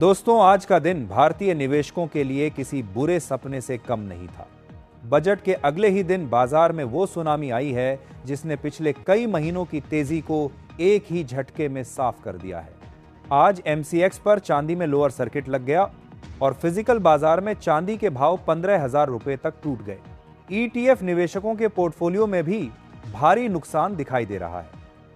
दोस्तों, आज का दिन भारतीय निवेशकों के लिए किसी बुरे सपने से कम नहीं था। बजट के अगले ही दिन बाजार में वो सुनामी आई है जिसने पिछले कई महीनों की तेजी को एक ही झटके में साफ कर दिया है। आज एमसीएक्स पर चांदी में लोअर सर्किट लग गया और फिजिकल बाजार में चांदी के भाव 15,000 रुपए तक टूट गए। ईटीएफ निवेशकों के पोर्टफोलियो में भी भारी नुकसान दिखाई दे रहा है।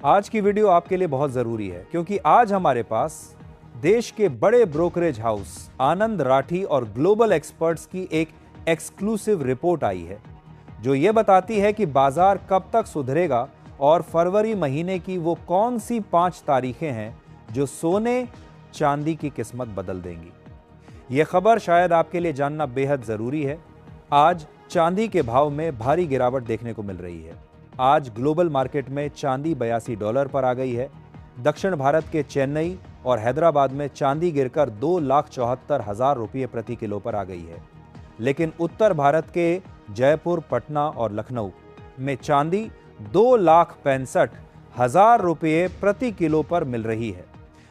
आज की वीडियो आपके लिए बहुत जरूरी है क्योंकि आज हमारे पास देश के बड़े ब्रोकरेज हाउस आनंद राठी और ग्लोबल एक्सपर्ट्स की एक एक्सक्लूसिव रिपोर्ट आई है जो ये बताती है कि बाजार कब तक सुधरेगा और फरवरी महीने की वो कौन सी 5 तारीखें हैं जो सोने चांदी की किस्मत बदल देंगी। ये खबर शायद आपके लिए जानना बेहद जरूरी है। आज चांदी के भाव में भारी गिरावट देखने को मिल रही है। आज ग्लोबल मार्केट में चांदी $82 पर आ गई है। दक्षिण भारत के चेन्नई और हैदराबाद में चांदी गिरकर 2,74,000 रुपये प्रति किलो पर आ गई है, लेकिन उत्तर भारत के जयपुर, पटना और लखनऊ में चांदी 2,65,000 रुपये प्रति किलो पर मिल रही है।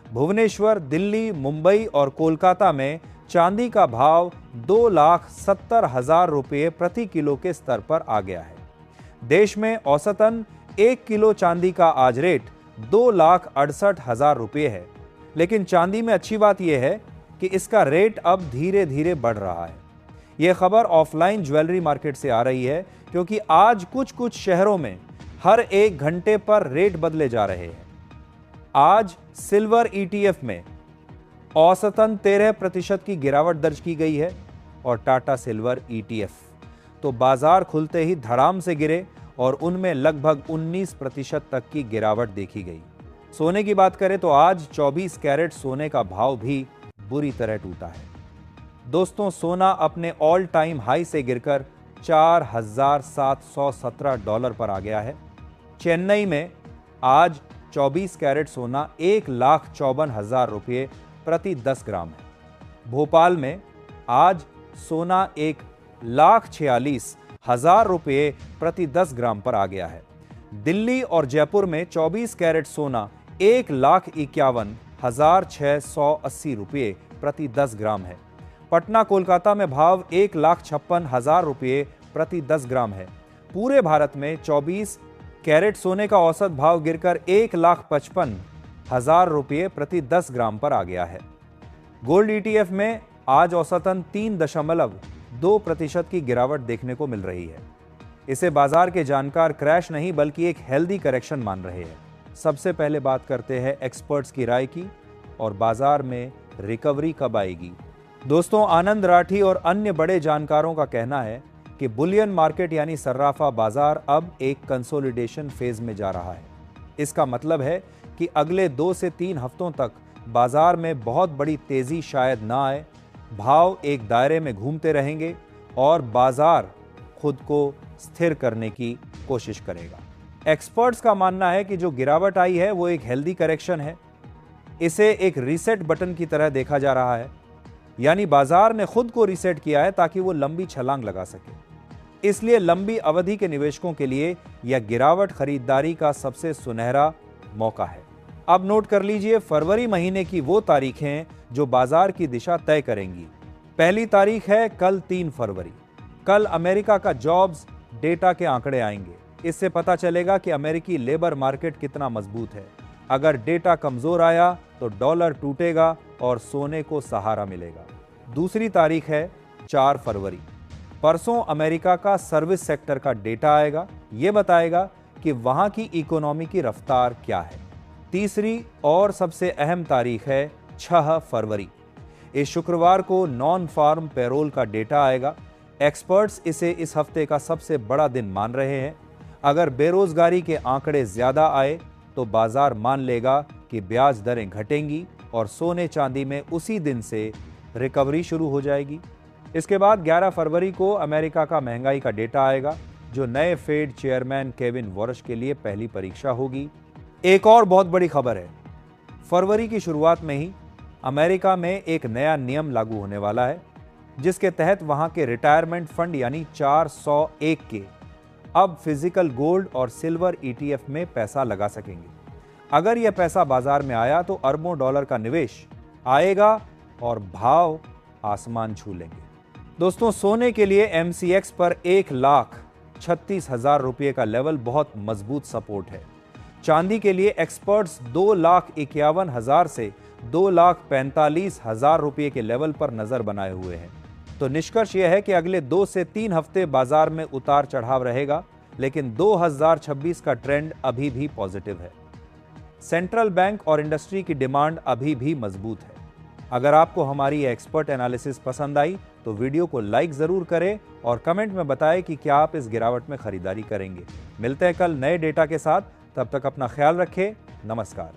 भुवनेश्वर, दिल्ली, मुंबई और कोलकाता में चांदी का भाव 2,70,000 रुपये प्रति किलो के स्तर पर आ गया है। देश में औसतन 1 किलो चांदी का आज रेट 2,68,000 रुपये है, लेकिन चांदी में अच्छी बात यह है कि इसका रेट अब धीरे धीरे बढ़ रहा है। यह खबर ऑफलाइन ज्वेलरी मार्केट से आ रही है क्योंकि आज कुछ शहरों में हर 1 घंटे पर रेट बदले जा रहे हैं। आज सिल्वर ईटीएफ में औसतन 13% की गिरावट दर्ज की गई है और टाटा सिल्वर ईटीएफ तो बाजार खुलते ही धड़ाम से गिरे और उनमें लगभग 19% तक की गिरावट देखी गई। सोने की बात करें तो आज 24 कैरेट सोने का भाव भी बुरी तरह टूटा है। दोस्तों, सोना अपने ऑल टाइम हाई से गिरकर $4,717 पर आ गया है। चेन्नई में आज 24 कैरेट सोना 1,54,000 रुपये प्रति 10 ग्राम है। भोपाल में आज सोना 1,46,000 रुपये प्रति 10 ग्राम पर आ गया है। दिल्ली और जयपुर में 24 कैरेट सोना 1,51,680 रुपये प्रति 10 ग्राम है। पटना, कोलकाता में भाव 1,56,000 रुपये प्रति 10 ग्राम है। पूरे भारत में 24 कैरेट सोने का औसत भाव गिरकर 1,55,000 रुपये प्रति 10 ग्राम पर आ गया है। गोल्ड ईटीएफ में आज औसतन 3.2% की गिरावट देखने को मिल रही है। इसे बाजार के जानकार क्रैश नहीं बल्कि एक हेल्दी करेक्शन मान रहे हैं। सबसे पहले बात करते हैं एक्सपर्ट्स की राय की और बाजार में रिकवरी कब आएगी। दोस्तों, आनंद राठी और अन्य बड़े जानकारों का कहना है कि बुलियन मार्केट यानी सर्राफा बाजार अब एक कंसोलिडेशन फेज में जा रहा है। इसका मतलब है कि अगले 2 से 3 हफ्तों तक बाजार में बहुत बड़ी तेजी शायद ना आए। भाव एक दायरे में घूमते रहेंगे और बाजार खुद को स्थिर करने की कोशिश करेगा। एक्सपर्ट्स का मानना है कि जो गिरावट आई है वो एक हेल्दी करेक्शन है। इसे एक रीसेट बटन की तरह देखा जा रहा है, यानी बाजार ने खुद को रीसेट किया है ताकि वो लंबी छलांग लगा सके। इसलिए लंबी अवधि के निवेशकों के लिए यह गिरावट खरीदारी का सबसे सुनहरा मौका है। अब नोट कर लीजिए फरवरी महीने की वो तारीखें जो बाजार की दिशा तय करेंगी। पहली तारीख है कल 3 फरवरी। कल अमेरिका का जॉब्स डेटा के आंकड़े आएंगे। इससे पता चलेगा कि अमेरिकी लेबर मार्केट कितना मजबूत है। अगर डेटा कमजोर आया तो डॉलर टूटेगा और सोने को सहारा मिलेगा। दूसरी तारीख है 4 फरवरी। परसों अमेरिका का सर्विस सेक्टर का डेटा आएगा। यह बताएगा कि वहां की इकोनॉमी की रफ्तार क्या है। तीसरी और सबसे अहम तारीख है 6 फरवरी। इस शुक्रवार को नॉन फार्म पेरोल का डेटा आएगा। एक्सपर्ट्स इसे इस हफ्ते का सबसे बड़ा दिन मान रहे हैं। अगर बेरोजगारी के आंकड़े ज्यादा आए तो बाजार मान लेगा कि ब्याज दरें घटेंगी और सोने चांदी में उसी दिन से रिकवरी शुरू हो जाएगी। इसके बाद 11 फरवरी को अमेरिका का महंगाई का डेटा आएगा जो नए फेड चेयरमैन केविन वॉरश के लिए पहली परीक्षा होगी। एक और बहुत बड़ी खबर है, फरवरी की शुरुआत में ही अमेरिका में एक नया नियम लागू होने वाला है जिसके तहत वहां के रिटायरमेंट फंड यानी 401 के अब फिजिकल गोल्ड और सिल्वर ईटीएफ में पैसा लगा सकेंगे। अगर यह पैसा बाजार में आया तो अरबों डॉलर का निवेश आएगा और भाव आसमान छू लेंगे। दोस्तों, सोने के लिए MCX पर 1,36,000 रुपये का लेवल बहुत मजबूत सपोर्ट है। चांदी के लिए एक्सपर्ट्स 2,51,000 से 2,45,000 रुपये के लेवल पर नजर बनाए हुए हैं। तो निष्कर्ष यह है कि अगले 2 से 3 हफ्ते बाजार में उतार चढ़ाव रहेगा, लेकिन 2026 का ट्रेंड अभी भी पॉजिटिव है। सेंट्रल बैंक और इंडस्ट्री की डिमांड अभी भी मजबूत है। अगर आपको हमारी एक्सपर्ट एनालिसिस पसंद आई तो वीडियो को लाइक जरूर करें और कमेंट में बताएं कि क्या आप इस गिरावट में खरीदारी करेंगे। मिलते हैं कल नए डेटा के साथ, तब तक अपना ख्याल रखें। नमस्कार।